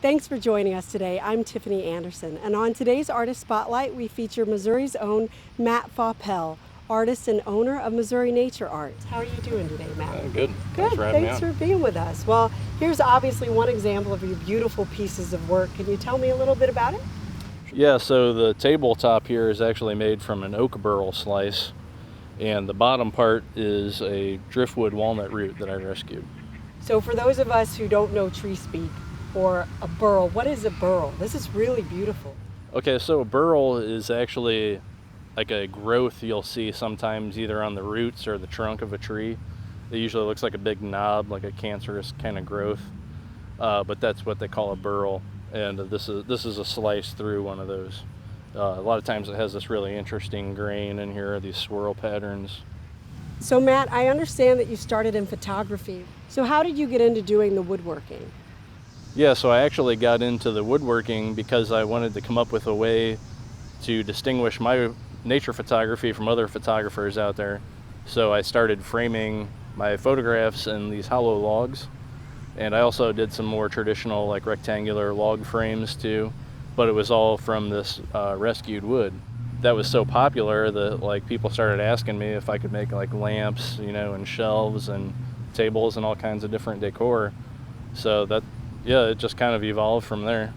Thanks for joining us today. I'm Tiffany Anderson, and on today's Artist Spotlight, we feature Missouri's own Matt Faupel, artist and owner of Missouri Nature Art. How are you doing today, Matt? Good. Good. Thanks for having me Thanks on. for being with us. Well, here's obviously one example of your beautiful pieces of work. Can you tell me a little bit about it? Yeah, so the tabletop here is actually made from an oak burl slice, and the bottom part is a driftwood walnut root that I rescued. So for those of us who don't know tree speak or a burl, what is a burl? This is really beautiful. Okay, so a burl is actually like a growth you'll see sometimes either on the roots or the trunk of a tree. It usually looks like a big knob, like a cancerous kind of growth, but that's what they call a burl. And this is a slice through one of those. A lot of times it has this really interesting grain in here, these swirl patterns. So Matt, I understand that you started in photography. So how did you get into doing the woodworking? Yeah, so I actually got into the woodworking because I wanted to come up with a way to distinguish my nature photography from other photographers out there. So I started framing my photographs in these hollow logs. And I also did some more traditional like rectangular log frames too, but it was all from this rescued wood. That was so popular that like people started asking me if I could make like lamps, and shelves and tables and all kinds of different decor. So it just kind of evolved from there.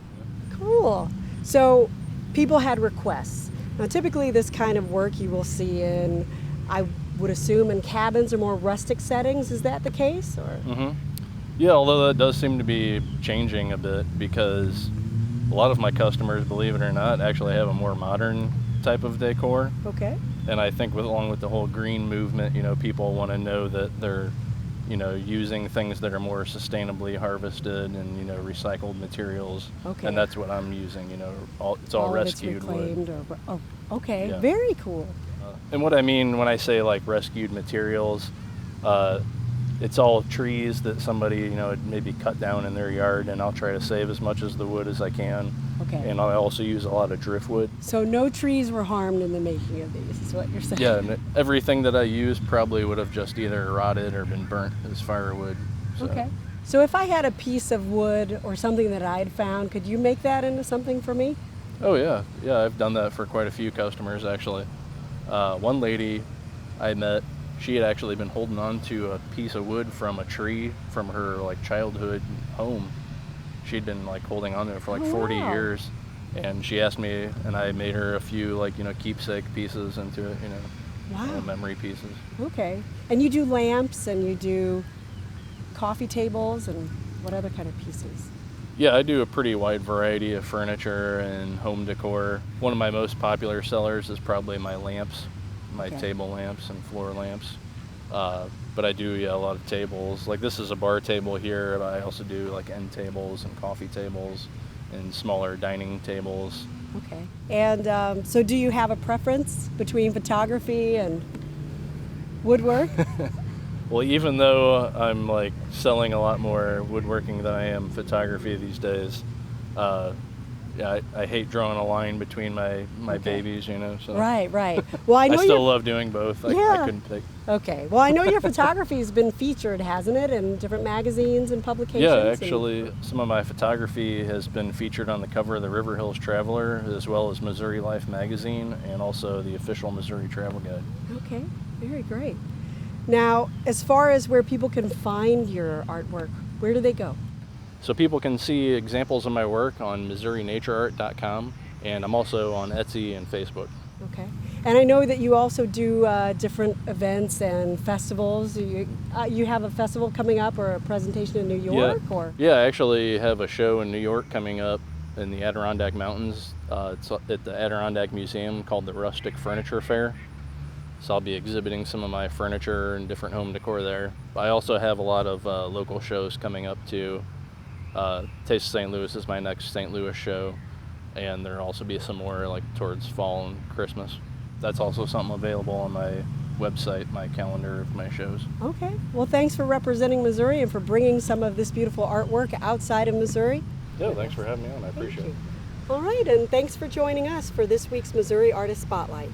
Cool. So people had requests. Now typically this kind of work you will see in, I would assume, in cabins or more rustic settings. Is that the case? Or? Mm-hmm. Yeah, although that does seem to be changing a bit because a lot of my customers, believe it or not, actually have a more modern type of decor. Okay. And I think along with the whole green movement, people want to know that they're, using things that are more sustainably harvested and, recycled materials. Okay. And that's what I'm using, it's all rescued wood. Okay, Yeah. Very cool. And what I mean when I say like rescued materials, it's all trees that somebody, had maybe cut down in their yard, and I'll try to save as much as the wood as I can. Okay. And I also use a lot of driftwood. So no trees were harmed in the making of these, is what you're saying? Yeah, and everything that I used probably would have just either rotted or been burnt as firewood. So. Okay. So if I had a piece of wood or something that I had found, could you make that into something for me? Oh yeah, I've done that for quite a few customers actually. One lady I met, she had actually been holding on to a piece of wood from a tree from her like childhood home. She'd been like holding on to it for like 40 years, and she asked me, and I made her a few like keepsake pieces into it, memory pieces. Okay. And you do lamps and you do coffee tables and what other kind of pieces? Yeah, I do a pretty wide variety of furniture and home decor. One of my most popular sellers is probably my lamps. My table lamps and floor lamps, but I do a lot of tables. Like this is a bar table here, but I also do like end tables and coffee tables and smaller dining tables. Okay. And so do you have a preference between photography and woodwork? Well, even though I'm like selling a lot more woodworking than I am photography these days, I hate drawing a line between my babies, so. Right. Well, I know I still love doing both. I couldn't pick. Okay. Well, I know your photography has been featured, hasn't it, in different magazines and publications? Yeah, actually, some of my photography has been featured on the cover of the River Hills Traveler, as well as Missouri Life magazine, and also the official Missouri Travel Guide. Okay. Very great. Now, as far as where people can find your artwork, where do they go? So people can see examples of my work on MissouriNatureArt.com, and I'm also on Etsy and Facebook. Okay. And I know that you also do different events and festivals. You have a festival coming up or a presentation in New York? Yeah, I actually have a show in New York coming up in the Adirondack Mountains. It's at the Adirondack Museum called the Rustic Furniture Fair. So I'll be exhibiting some of my furniture and different home decor there. I also have a lot of local shows coming up too. Taste of St. Louis is my next St. Louis show, and there'll also be some more like towards fall and Christmas. That's also something available on my website, my calendar of my shows. Okay. Well, thanks for representing Missouri and for bringing some of this beautiful artwork outside of Missouri. Yeah, thanks for having me on. I appreciate it. All right, and thanks for joining us for this week's Missouri Artist Spotlight.